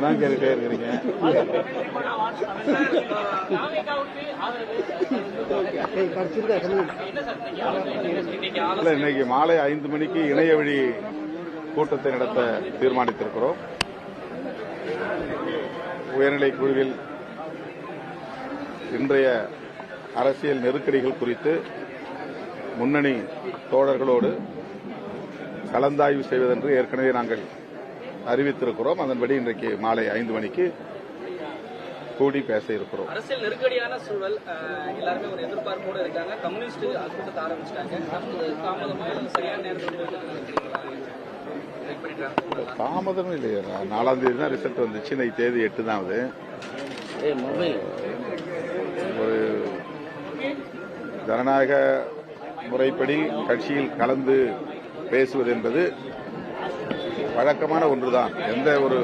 கேட்டுட்டே இருக்கிறீங்க. இன்னைக்கு மாலை 5 மணிக்கு இணைய வழி கூட்டத்தை நடத்த தீர்மானித்திருக்கிறோம். உயர்நிலை குழுவில் இன்றைய அரசியல் நெருக்கடிகள் குறித்து முன்னணி தோழர்களோடு கலந்தாய்வு செய்வதென்று ஏற்கனவே நாங்கள் அறிவித்திருக்கிறோம். அதன்படி இன்றைக்கு மாலை 5 மணிக்கு கூடி பேச இருக்கிறோம். அரசியல் நெருக்கடியான சூழல், எல்லாருமே ஒரு எதிர்பார்ப்போடு இருக்காங்க. கம்யூனிஸ்ட் கூட்டத்தை ஆரம்பிச்சிட்டாங்க. சரியான நேரத்தில் தாமதம் இல்லையா? 4ஆம் தேதி தான் ரிசல்ட் வந்துச்சு. இன்னைக்கு தேதி 8 தான். அது ஒரு ஜனநாயக முறைப்படி கட்சியில் கலந்து பேசுவது என்பது வழக்கமான ஒன்றுதான். எந்த ஒரு